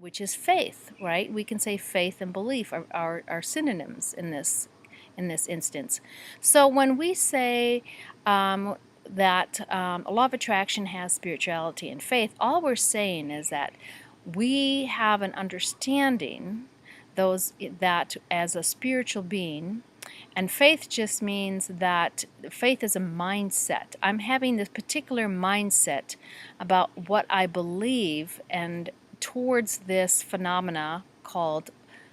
which is faith, right? We can say faith and belief are synonyms in this instance. So when we say that a law of attraction has spirituality and faith, all we're saying is that we have an understanding that as a spiritual being, and faith just means that faith is a mindset. I'm having this particular mindset about what I believe and towards this phenomena called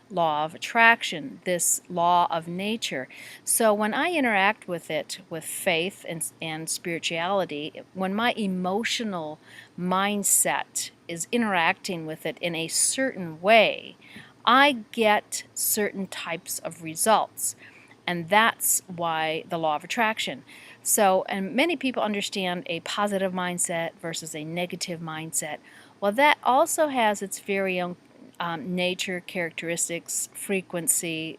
law of attraction, this law of nature. So when I interact with it, with faith and spirituality, when my emotional mindset is interacting with it in a certain way, I get certain types of results. And that's why the law of attraction. So, and many people understand a positive mindset versus a negative mindset. Well, that also has its very own nature, characteristics, frequency,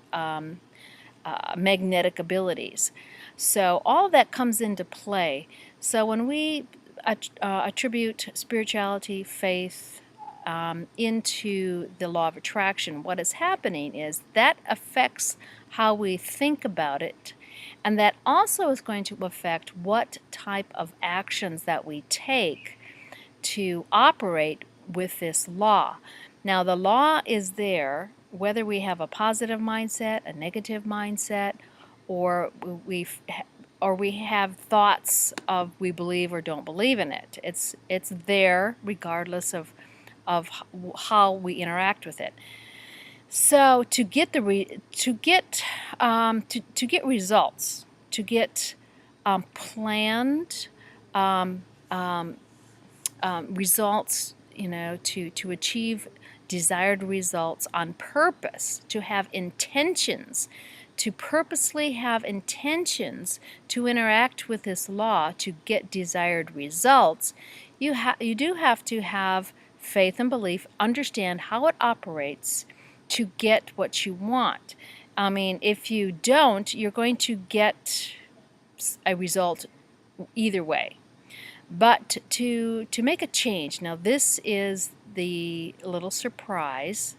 magnetic abilities. So all of that comes into play. So when we attribute spirituality, faith, into the law of attraction, what is happening is that affects how we think about it, and that also is going to affect what type of actions that we take to operate with this law. Now, the law is there whether we have a positive mindset, a negative mindset, or we have thoughts of we believe or don't believe in it. It's there regardless of how we interact with it. So to get results, to get planned results, to achieve desired results on purpose, to have intentions, to purposely have intentions to interact with this law to get desired results, you do have to have faith and belief, understand how it operates to get what you want. I mean, if you don't, you're going to get a result either way. But to make a change, now this is the little surprise,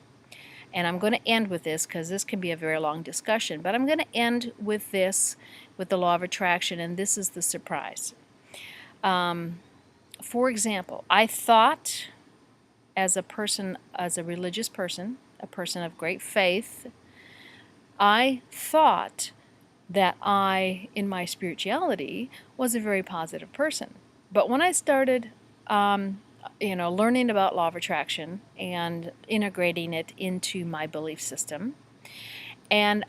and I'm going to end with this because this can be a very long discussion, but I'm going to end with this, with the law of attraction, and this is the surprise. For example, I thought as a religious person, a person of great faith, I thought that I, in my spirituality, was a very positive person. But when I started, learning about law of attraction and integrating it into my belief system, and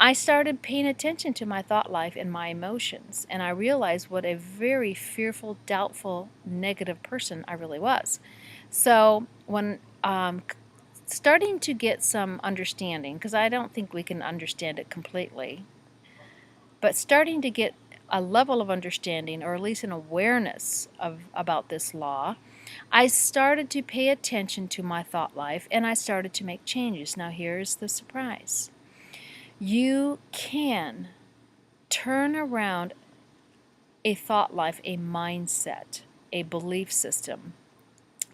I started paying attention to my thought life and my emotions, and I realized what a very fearful, doubtful, negative person I really was. So when starting to get some understanding, because I don't think we can understand it completely, but starting to get a level of understanding, or at least an awareness about this law, I started to pay attention to my thought life and I started to make changes. Now here's the surprise. You can turn around a thought life, a mindset, a belief system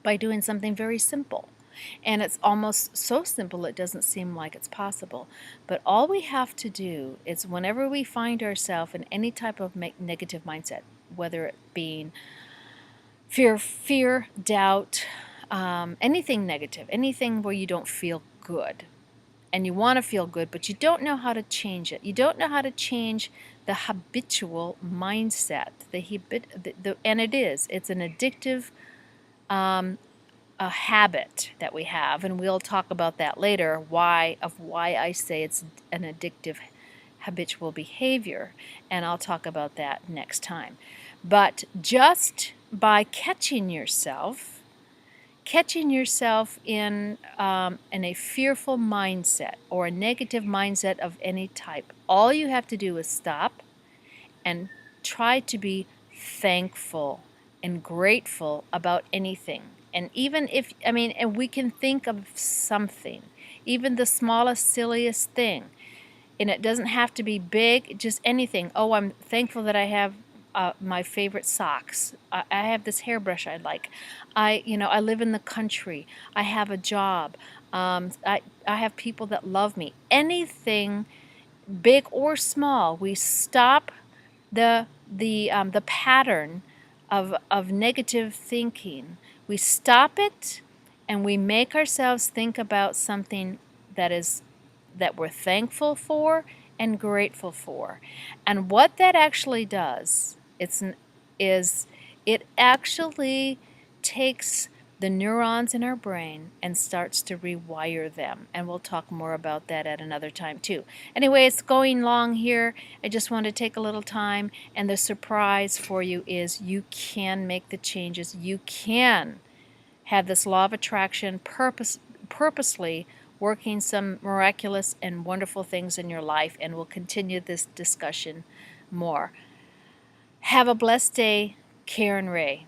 by doing something very simple. And it's almost so simple it doesn't seem like it's possible. But all we have to do is, whenever we find ourselves in any type of negative mindset, whether it being fear, doubt, anything negative, anything where you don't feel good, and you want to feel good, but you don't know how to change it. You don't know how to change the habitual mindset. And it's an addictive a habit that we have, and we'll talk about that later, why I say it's an addictive habitual behavior, and I'll talk about that next time. But just by catching yourself in a fearful mindset or a negative mindset of any type, all you have to do is stop and try to be thankful and grateful about anything. And even and we can think of something, even the smallest, silliest thing. And it doesn't have to be big, just anything. Oh, I'm thankful that I have my favorite socks. I have this hairbrush I like. I live in the country. I have a job. I have people that love me. Anything, big or small, we stop the pattern of negative thinking. We stop it, and we make ourselves think about something that we're thankful for and grateful for. And what that actually does is it actually takes the neurons in our brain and starts to rewire them. And we'll talk more about that at another time too. Anyway, it's going long here. I just want to take a little time, and the surprise for you is you can make the changes. You can have this law of attraction purposely working some miraculous and wonderful things in your life, and we'll continue this discussion more. Have a blessed day. Karen Ray.